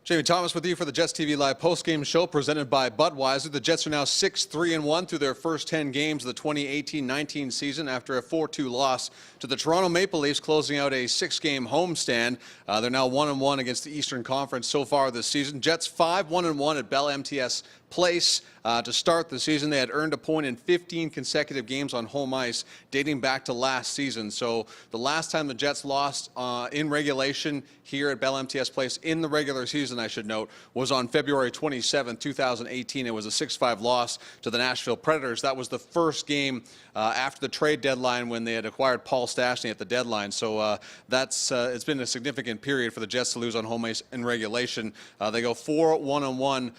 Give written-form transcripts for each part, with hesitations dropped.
Jamie Thomas with you for the JetsTV Live postgame show presented by Budweiser. The Jets are now 6-3-1 through their first 10 games of the 2018-19 season after a 4-2 loss to the Toronto Maple Leafs, closing out a 6-game homestand. They're now 1-1 against the Eastern Conference so far this season. Jets 5-1-1 at Bell MTS Place to start the season. They had earned a point in 15 consecutive games on home ice dating back to last season. So the last time the Jets lost in regulation here at Bell MTS Place in the regular season, I should note, was on February 27, 2018. It was a 6-5 loss to the Nashville Predators. That was the first game after the trade deadline when they had acquired Paul Stastny at the deadline. So it's been a significant period for the Jets to lose on home ice in regulation. They go 4-1-1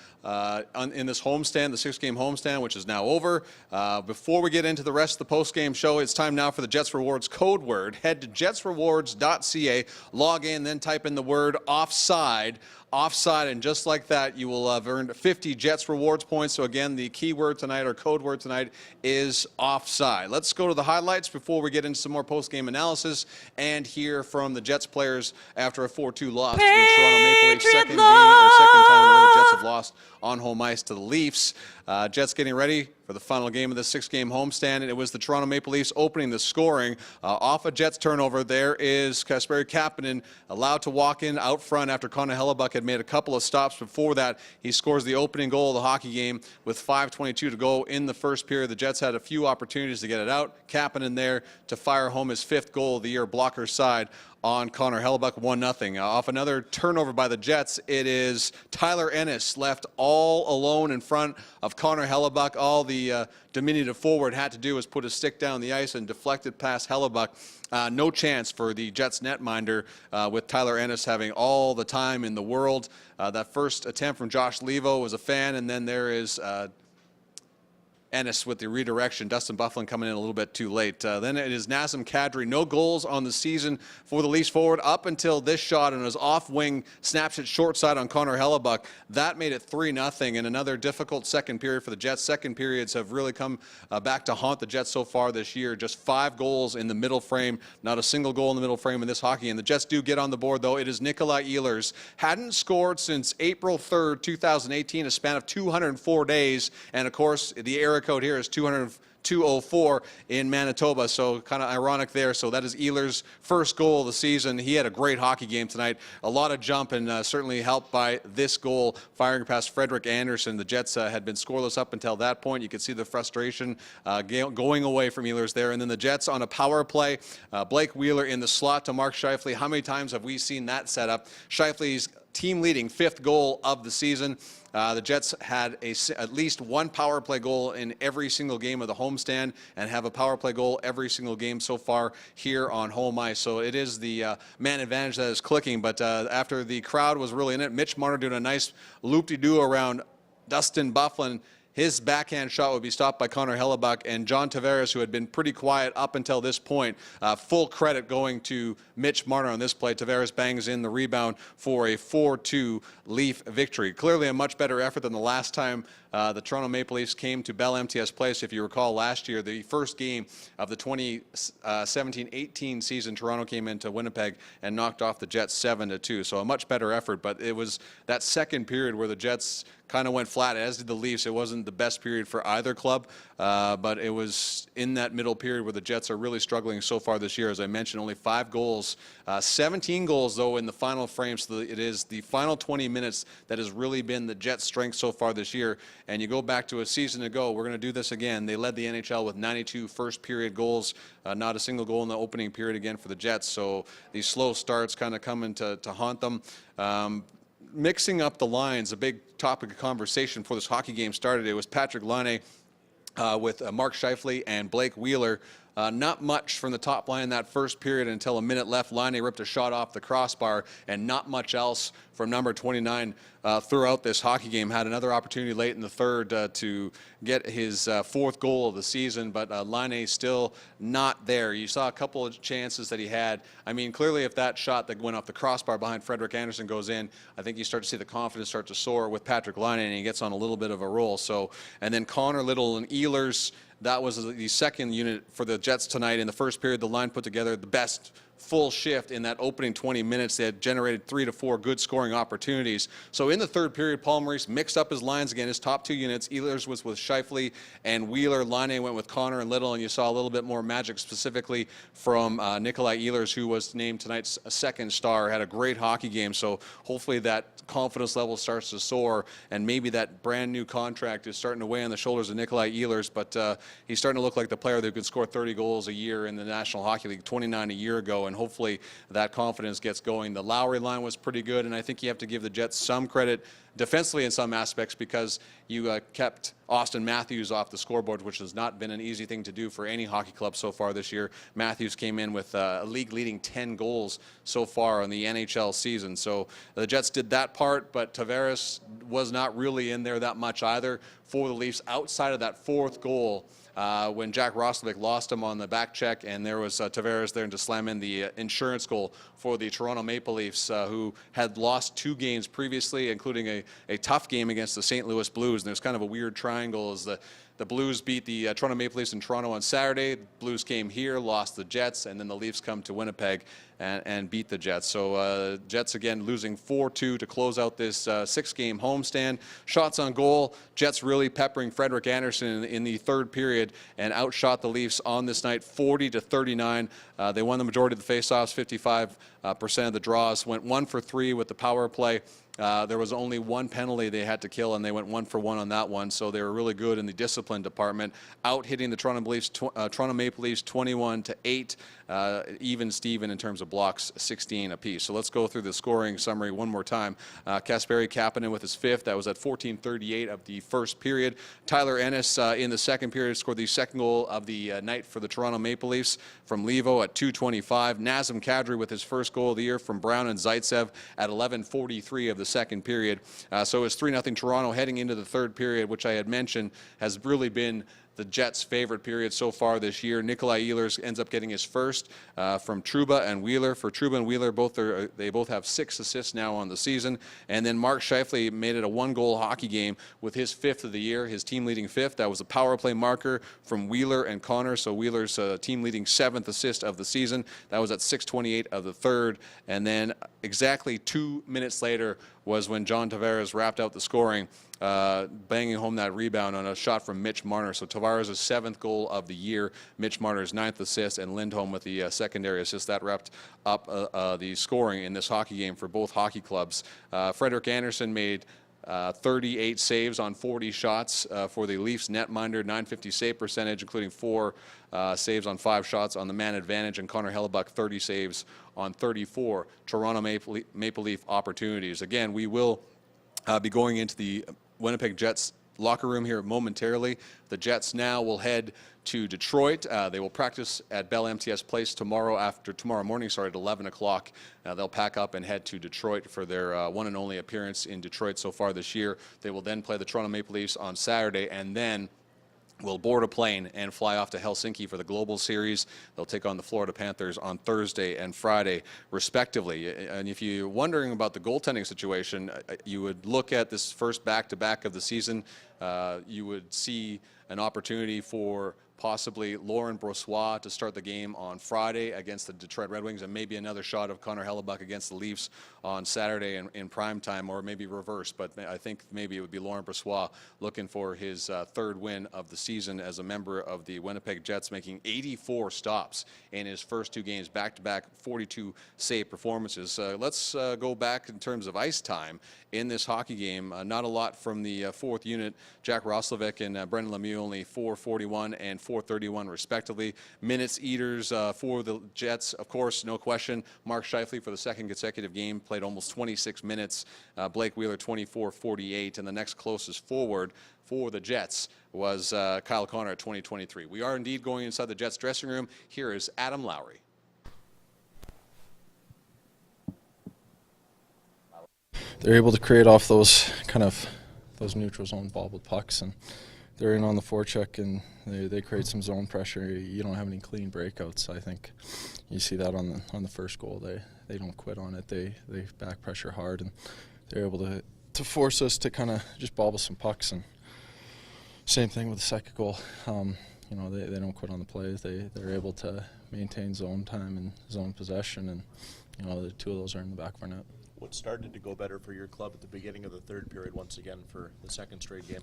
in this homestand, the 6-game homestand, which is now over. Before we get into the rest of the post-game show, it's time now for the Jets Rewards code word. Head to jetsrewards.ca, log in, then type in the word offside, and just like that, you will have earned 50 Jets Rewards points. So again, the key word tonight, or code word tonight, is offside. Let's go to the highlights before we get into some more post-game analysis and hear from the Jets players after a 4-2 loss to the Toronto Maple Leafs. Second time in a row the Jets have lost on home ice to the Leafs. Jets getting ready for the final game of the 6-game homestand, and it was the Toronto Maple Leafs opening the scoring. Off a Jets turnover, there is Kasperi Kapanen allowed to walk in out front after Connor Hellebuyck had made a couple of stops before that. He scores the opening goal of the hockey game with 5:22 to go in the first period. The Jets had a few opportunities to get it out. Kapanen there to fire home his 5th goal of the year, blocker side on Connor Hellebuyck, 1-0. Off another turnover by the Jets, it is Tyler Ennis left all alone in front of Connor Hellebuyck. All the diminutive forward had to do was put his stick down the ice and deflect it past Hellebuyck. No chance for the Jets netminder with Tyler Ennis having all the time in the world. That first attempt from Josh Levo was a fan, and then there is Ennis with the redirection. Dustin Byfuglien coming in a little bit too late. Then it is Nazem Kadri. No goals on the season for the Leafs forward up until this shot, and his off wing snaps it short side on Connor Hellebuyck. That made it 3-0, and another difficult second period for the Jets. Second periods have really come back to haunt the Jets so far this year. Just 5 goals in the middle frame, not a single goal in the middle frame in this hockey game. The Jets do get on the board, though. It is Nikolai Ehlers. Hadn't scored since April 3rd, 2018, a span of 204 days, and of course, the area code here is 204 in Manitoba, so kind of ironic there. So that is Ehlers' first goal of the season. He had a great hockey game tonight. A lot of jump, and certainly helped by this goal, firing past Frederik Andersen. The Jets had been scoreless up until that point. You could see the frustration going away from Ehlers there. And then the Jets on a power play. Blake Wheeler in the slot to Mark Scheifele. How many times have we seen that setup? Scheifele's team-leading 5th goal of the season. The Jets had at least one power play goal in every single game of the homestand and have a power play goal every single game so far here on home ice. So it is the man advantage that is clicking. But after the crowd was really in it, Mitch Marner doing a nice loop-de-doo around Dustin Byfuglien. His backhand shot would be stopped by Connor Hellebuyck, and John Tavares, who had been pretty quiet up until this point. Full credit going to Mitch Marner on this play. Tavares bangs in the rebound for a 4-2 Leaf victory. Clearly a much better effort than the last time the Toronto Maple Leafs came to Bell MTS Place. If you recall, last year, the first game of the 2017-18 season, Toronto came into Winnipeg and knocked off the Jets 7-2. So a much better effort, but it was that second period where the Jets kind of went flat, as did the Leafs. It wasn't the best period for either club, but it was in that middle period where the Jets are really struggling so far this year. As I mentioned, only 5 goals, 17 goals, though, in the final frame. So it is the final 20 minutes that has really been the Jets' strength so far this year. And you go back to a season ago, we're going to do this again. They led the NHL with 92 first-period goals, not a single goal in the opening period again for the Jets. So these slow starts kind of coming to haunt them. Mixing up the lines, a big topic of conversation before this hockey game started. It was Patrik Laine with Mark Scheifele and Blake Wheeler. Not much from the top line in that first period until a minute left. Laine ripped a shot off the crossbar, and not much else from number 29 throughout this hockey game. Had another opportunity late in the third to get his 4th goal of the season, but Laine still not there. You saw a couple of chances that he had. I mean, clearly if that shot that went off the crossbar behind Frederik Andersen goes in, I think you start to see the confidence start to soar with Patrik Laine, and he gets on a little bit of a roll. So, and then Connor Little and Ehlers, that was the second unit for the Jets tonight. In the first period, the line put together the best full shift in that opening 20 minutes. They had generated 3 to 4 good scoring opportunities. So in the third period, Paul Maurice mixed up his lines again, his top 2 units. Ehlers was with Scheifele and Wheeler. Laine went with Connor and Little, and you saw a little bit more magic specifically from Nikolai Ehlers, who was named tonight's second star, had a great hockey game. So hopefully that confidence level starts to soar, and maybe that brand new contract is starting to weigh on the shoulders of Nikolai Ehlers, but he's starting to look like the player that could score 30 goals a year in the National Hockey League, 29 a year ago, and hopefully that confidence gets going. The Lowry line was pretty good, and I think you have to give the Jets some credit defensively in some aspects, because you kept Austin Matthews off the scoreboard, which has not been an easy thing to do for any hockey club so far this year. Matthews came in with a league-leading 10 goals so far in the NHL season. So the Jets did that part, but Tavares was not really in there that much either for the Leafs outside of that fourth goal. When Jack Roslovic lost him on the back check, and there was Tavares there to slam in the insurance goal for the Toronto Maple Leafs, who had lost 2 games previously, including a tough game against the St. Louis Blues. And there's kind of a weird triangle as the Blues beat the Toronto Maple Leafs in Toronto on Saturday. The Blues came here, lost the Jets, and then the Leafs come to Winnipeg and beat the Jets. So Jets again losing 4-2 to close out this 6-game homestand. Shots on goal, Jets really peppering Frederik Andersen in the third period and outshot the Leafs on this night 40-39. They won the majority of the faceoffs, 55% of the draws, went 1 for 3 with the power play. There was only 1 penalty they had to kill, and they went 1 for 1 on that one. So they were really good in the discipline department, out hitting the Toronto Maple Leafs 21-8, even Steven in terms of blocks, 16 apiece. So let's go through the scoring summary one more time. Kasperi Kapanen with his 5th. That was at 14:38 of the first period. Tyler Ennis in the second period scored the second goal of the night for the Toronto Maple Leafs from Levo at 2:25. Nazem Kadri with his first goal of the year from Brown and Zaitsev at 11:43 of the second period. So it's 3-0 Toronto heading into the third period, which I had mentioned has really been the Jets' favorite period so far this year. Nikolai Ehlers ends up getting his first from Trouba and Wheeler. For Trouba and Wheeler, they both have 6 assists now on the season. And then Mark Scheifele made it a 1-goal hockey game with his 5th of the year, his team-leading 5th. That was a power play marker from Wheeler and Connor. So Wheeler's team-leading 7th assist of the season. That was at 6:28 of the third. And then exactly 2 minutes later was when John Tavares wrapped out the scoring, banging home that rebound on a shot from Mitch Marner. So Tavares' 7th goal of the year, Mitch Marner's 9th assist, and Lindholm with the secondary assist. That wrapped up the scoring in this hockey game for both hockey clubs. Frederik Andersen made 38 saves on 40 shots for the Leafs netminder, .950 save percentage, including 4 saves on 5 shots on the man advantage, and Connor Hellebuck 30 saves on 34 Toronto Maple Leaf opportunities. Again, we will be going into the Winnipeg Jets locker room here momentarily. The Jets now will head to Detroit. They will practice at Bell MTS Place tomorrow morning, at 11 o'clock. They'll pack up and head to Detroit for their one and only appearance in Detroit so far this year. They will then play the Toronto Maple Leafs on Saturday, and then will board a plane and fly off to Helsinki for the Global Series. They'll take on the Florida Panthers on Thursday and Friday, respectively. And if you're wondering about the goaltending situation, you would look at this first back-to-back of the season. You would see an opportunity for possibly Laurent Brossoit to start the game on Friday against the Detroit Red Wings, and maybe another shot of Connor Hellebuck against the Leafs on Saturday in prime time, or maybe reverse. But I think maybe it would be Laurent Brossoit looking for his third win of the season as a member of the Winnipeg Jets, making 84 stops in his first 2 games, back-to-back 42 save performances. Let's go back in terms of ice time in this hockey game. Not a lot from the 4th unit. Jack Roslovic and Brendan Lemieux only 4:41 and 4:31 respectively. Minutes eaters for the Jets, of course, no question. Mark Scheifele for the 2nd consecutive game played almost 26 minutes. Blake Wheeler 24:48, and the next closest forward for the Jets was Kyle Connor at 20:23. We are indeed going inside the Jets dressing room. Here is Adam Lowry. They're able to create off those neutral zone bobbled pucks, and they're in on the forecheck, and they create some zone pressure. You don't have any clean breakouts. I think you see that on the first goal. They don't quit on it. They back pressure hard, and they're able to force us to kind of just bobble some pucks. And same thing with the second goal. they don't quit on the plays. They're able to maintain zone time and zone possession, and the two of those are in the back of our net. What started to go better for your club at the beginning of the third period once again for the second straight game?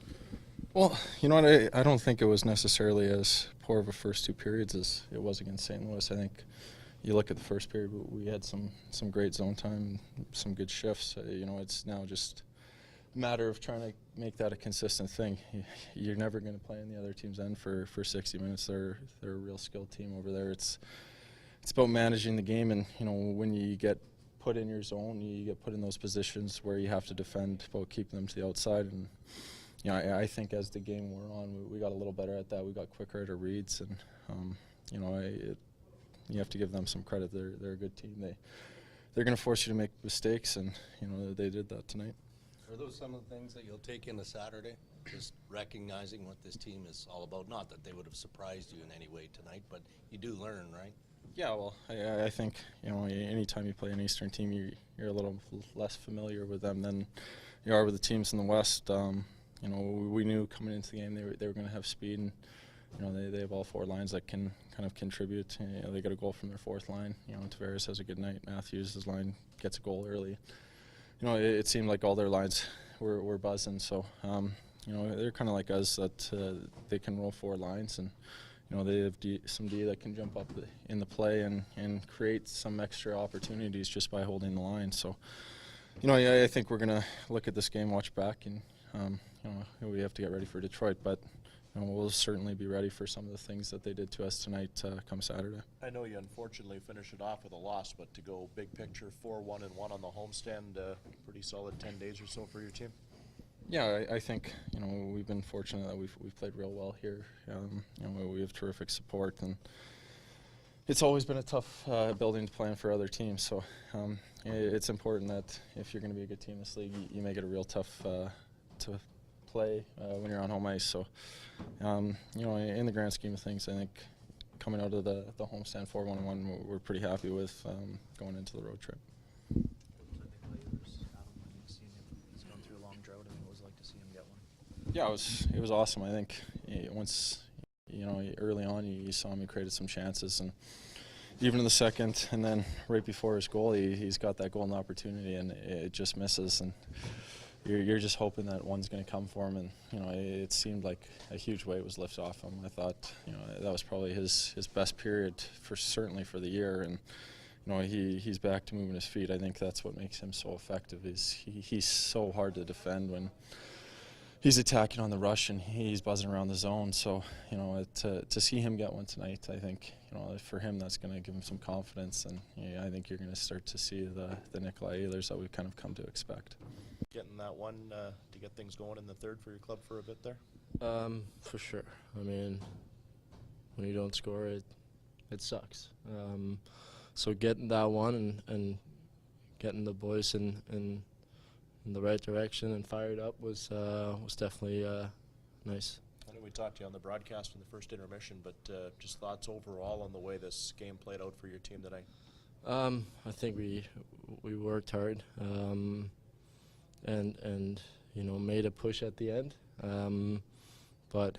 Well, I don't think it was necessarily as poor of a first two periods as it was against St. Louis. I think you look at the first period, we had some great zone time, some good shifts. It's now just a matter of trying to make that a consistent thing. You're never going to play in the other team's end for 60 minutes. They're a real skilled team over there. It's about managing the game, and when you get put in your zone, you get put in those positions where you have to defend, about keeping them to the outside. And I think as the game wore on, we got a little better at that. We got quicker at our reads, and you have to give them some credit. They're a good team. They're going to force you to make mistakes, and they did that tonight. Are those some of the things that you'll take into Saturday? Just recognizing what this team is all about. Not that they would have surprised you in any way tonight, but you do learn, right? Yeah, well, I think anytime you play an Eastern team, you're a little less familiar with them than you are with the teams in the West. We knew coming into the game they were going to have speed, and they have all four lines that can kind of contribute. They got a goal from their fourth line. Tavares has a good night. Matthews, his line, gets a goal early. It seemed like all their lines were buzzing. So they're kind of like us, that they can roll four lines, and they have some D that can jump up in the play and create some extra opportunities just by holding the line. So, I think we're going to look at this game, watch back, and, we have to get ready for Detroit. But we'll certainly be ready for some of the things that they did to us tonight come Saturday. I know you unfortunately finished it off with a loss, but to go big picture 4-1-1 on the homestand, pretty solid 10 days or so for your team. Yeah, I think we've been fortunate that we've played real well here. We have terrific support, and it's always been a tough building to play in for other teams. So it's important that if you're going to be a good team in this league, you make it a real tough to play when you're on home ice. So in the grand scheme of things, I think coming out of the homestand 4-1-1, we're pretty happy with going into the road trip. Yeah, it was awesome. I think once early on you saw him, he created some chances, and even in the second, and then right before his goal, he's got that golden opportunity, and it just misses, and you're just hoping that one's going to come for him, and it seemed like a huge weight was lifted off him. I thought that was probably his best period certainly for the year, and he's back to moving his feet. I think that's what makes him so effective. He's so hard to defend when he's attacking on the rush, and he's buzzing around the zone. So, to see him get one tonight, I think, for him, that's going to give him some confidence. And I think you're going to start to see the Nikolai Ehlers that we've kind of come to expect. Getting that one to get things going in the third for your club for a bit there? For sure. I mean, when you don't score, it sucks. So getting that one and getting the boys in the right direction and fired up was definitely nice. I know we talked to you on the broadcast in the first intermission, but just thoughts overall on the way this game played out for your team tonight? I think we worked hard and made a push at the end, but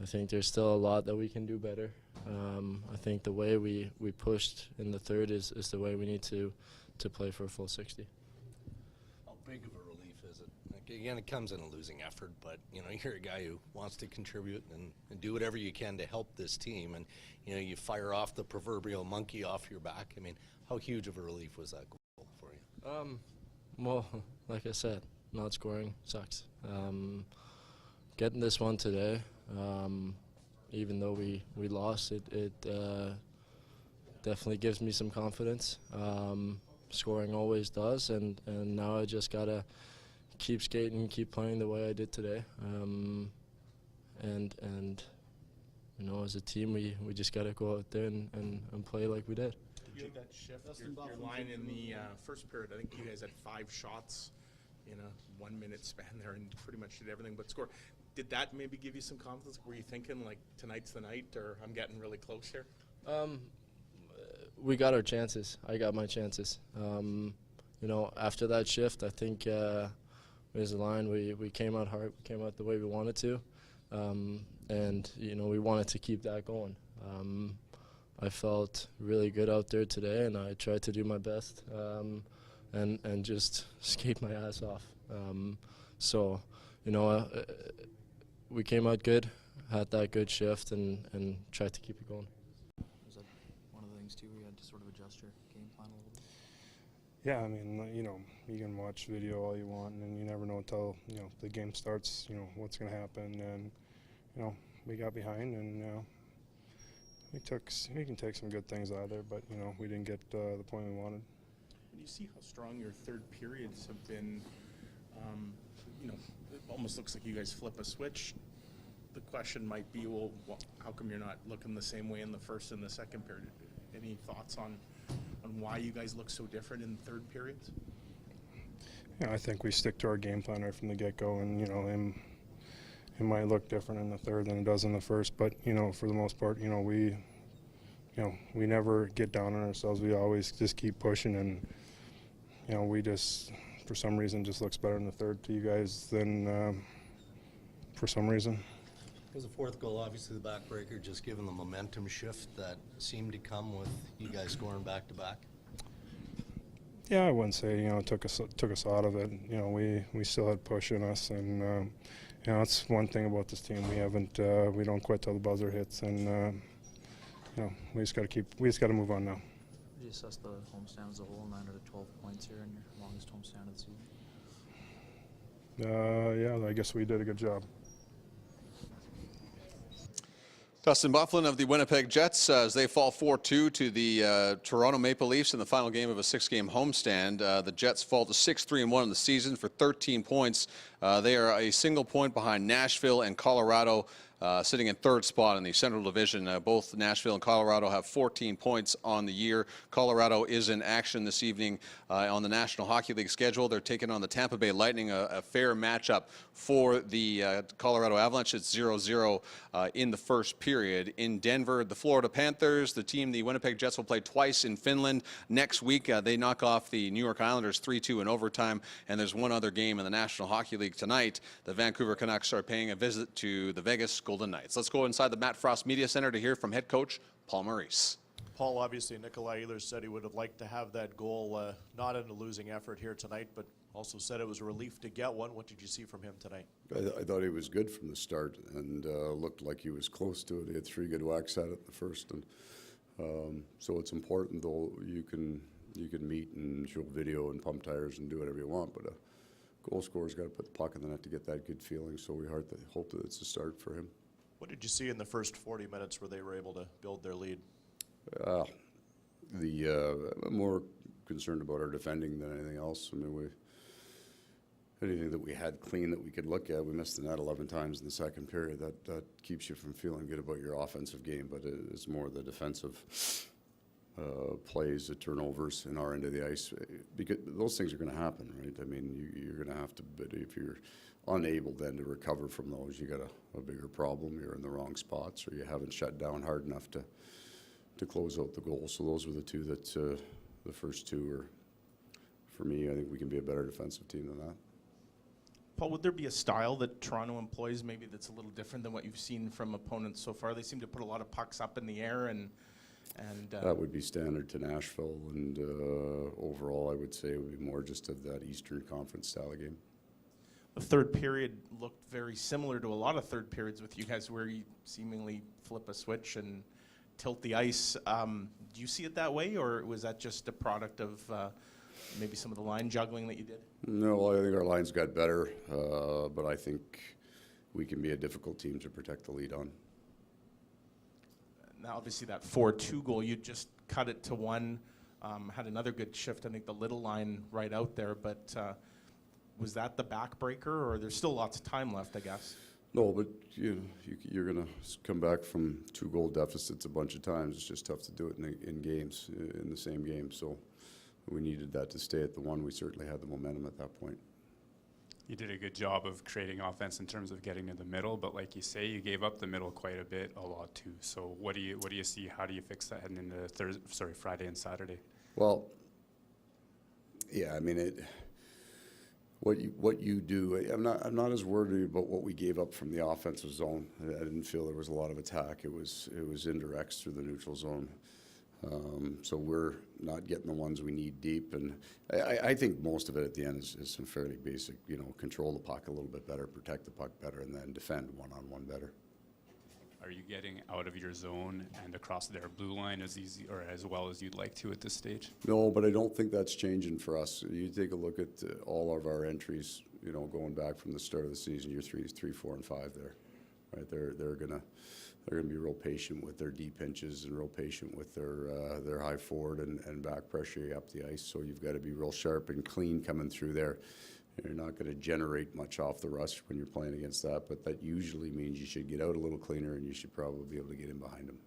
I think there's still a lot that we can do better. I think the way we pushed in the third is the way we need to play for a full 60. How big of a relief is it? Again, it comes in a losing effort, but you're a guy who wants to contribute and do whatever you can to help this team, and you fire off the proverbial monkey off your back. I mean, how huge of a relief was that goal for you? Well, like I said, not scoring sucks. Getting this one today, even though we lost, it definitely gives me some confidence. Scoring always does, and now I just gotta keep skating, keep playing the way I did today, and as a team we just gotta go out there and play like we did. Did you that shift your line in the first period? I think you guys had 5 shots in a 1 minute span there and pretty much did everything but score. Did that maybe give you some confidence? Were you thinking like tonight's the night, or I'm getting really close here? We got our chances. I got my chances. After that shift, I think as a line we came out hard, we came out the way we wanted to. and we wanted to keep that going. I felt really good out there today, and I tried to do my best and just skate my ass off. So we came out good, had that good shift, and tried to keep it going. Was that one of the things too where you had to sort of adjust your game plan a little bit? Yeah, I mean, you can watch video all you want, and you never know until the game starts. What's going to happen, and we got behind, and we can take some good things out of there, but we didn't get the point we wanted. When you see how strong your third periods have been, it almost looks like you guys flip a switch. The question might be, well, how come you're not looking the same way in the first and the second period? Any thoughts on why you guys look so different in third periods? Yeah, I think we stick to our game plan right from the get-go, and it might look different in the third than it does in the first, but for the most part, we never get down on ourselves. We always just keep pushing, and we just, for some reason, just looks better in the third to you guys than for some reason. It was the fourth goal, obviously the backbreaker, just given the momentum shift that seemed to come with you guys scoring back-to-back. Yeah, I wouldn't say it took us out of it. We still had push in us, and that's one thing about this team. We don't quit till the buzzer hits, and we just got to move on now. Would you assess the homestand as a whole, 9 out of 12 points here in your longest homestand of the season? Yeah, I guess we did a good job. Dustin Byfuglien of the Winnipeg Jets as they fall 4-2 to the Toronto Maple Leafs in the final game of a 6-game homestand. The Jets fall to 6-3-1 in the season for 13 points. They are a single point behind Nashville and Colorado, sitting in third spot in the Central Division. Both Nashville and Colorado have 14 points on the year. Colorado is in action this evening on the National Hockey League schedule. They're taking on the Tampa Bay Lightning, a fair matchup for the Colorado Avalanche. It's 0-0 in the first period. In Denver, the Florida Panthers, the Winnipeg Jets, will play twice in Finland. Next week, they knock off the New York Islanders 3-2 in overtime, and there's one other game in the National Hockey League tonight. The Vancouver Canucks are paying a visit to the Vegas Golden Knights. Let's go inside the Matt Frost Media Center to hear from head coach Paul Maurice. Paul, obviously Nikolai Ehlers said he would have liked to have that goal, not in a losing effort here tonight, but also said it was a relief to get one. What did you see from him tonight? I thought he was good from the start and looked like he was close to it. He had 3 good whacks at it in the first, and so it's important, though. You can meet and show video and pump tires and do whatever you want, but a goal scorer's got to put the puck in the net to get that good feeling. So we hope that it's a start for him. What did you see in the first 40 minutes where they were able to build their lead? I'm more concerned about our defending than anything else. I mean, anything that we had clean that we could look at, we missed the net 11 times in the second period. That keeps you from feeling good about your offensive game, but it's more the defensive plays, the turnovers in our end of the ice, because those things are going to happen, right? I mean, you're going to have to, but if you're unable then to recover from those, you got a bigger problem. You're in the wrong spots, or you haven't shut down hard enough to close out the goal. So those were the two that the first two are, for me, I think we can be a better defensive team than that. Paul, would there be a style that Toronto employs maybe that's a little different than what you've seen from opponents so far? They seem to put a lot of pucks up in the air, and that would be standard to Nashville, and overall I would say it would be more just of that Eastern Conference style of game. the third period looked very similar to a lot of third periods with you guys, where you seemingly flip a switch and tilt the ice. Do you see it that way, or was that just a product of maybe some of the line juggling that you did? No, I think our lines got better, but I think we can be a difficult team to protect the lead on. Now, obviously, that 4-2 goal, you just cut it to one. Had another good shift, I think the little line right out there, but was that the backbreaker, or there's still lots of time left, I guess? No, but you're going to come back from 2-goal deficits a bunch of times. It's just tough to do it in games, in the same game. So we needed that to stay at the one. We certainly had the momentum at that point. You did a good job of creating offense in terms of getting to the middle, but like you say, you gave up the middle quite a bit, a lot too. So what do you see? How do you fix that heading into Friday and Saturday? Well, yeah, I mean, what you do. I'm not as worried about what we gave up from the offensive zone. I didn't feel there was a lot of attack. It was indirects through the neutral zone. So we're not getting the ones we need deep, and I think most of it at the end is some fairly basic, control the puck a little bit better, protect the puck better, and then defend one-on-one better. Are you getting out of your zone and across their blue line as easy or as well as you'd like to at this stage? No, but I don't think that's changing for us. You take a look at all of our entries, going back from the start of the season, year 3, 4, and 5 there, right? They're gonna be real patient with their deep inches and real patient with their high forward and back pressure up the ice. So you've got to be real sharp and clean coming through there. You're not going to generate much off the rush when you're playing against that, but that usually means you should get out a little cleaner and you should probably be able to get in behind them.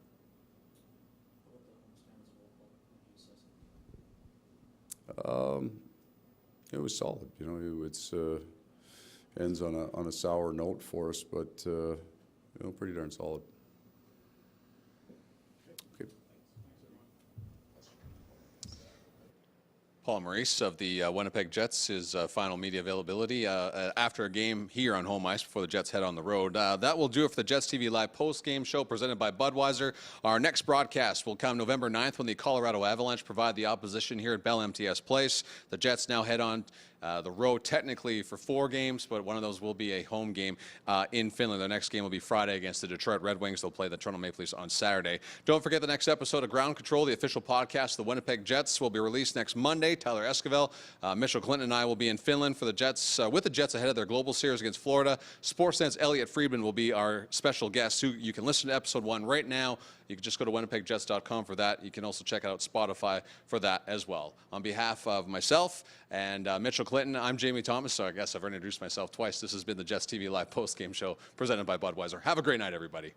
It was solid. It's ends on a sour note for us, but pretty darn solid. Okay. Paul Maurice of the Winnipeg Jets, his final media availability after a game here on home ice before the Jets head on the road. That will do it for the Jets TV Live post-game show presented by Budweiser. Our next broadcast will come November 9th when the Colorado Avalanche provide the opposition here at Bell MTS Place. The Jets now head on the road technically for 4 games, but one of those will be a home game in Finland. Their next game will be Friday against the Detroit Red Wings. They'll play the Toronto Maple Leafs on Saturday. Don't forget the next episode of Ground Control, the official podcast of the Winnipeg Jets, will be released next Monday. Tyler Esquivel, Mitchell Clinton, and I will be in Finland for the Jets, with the Jets ahead of their global series against Florida. Sportsnet's Elliot Friedman will be our special guest. Who you can listen to episode 1 right now. You can just go to winnipegjets.com for that. You can also check out Spotify for that as well. On behalf of myself and Mitchell Clinton, I'm Jamie Thomas. So I guess I've introduced myself twice. This has been the Jets TV Live post-game show presented by Budweiser. Have a great night, everybody.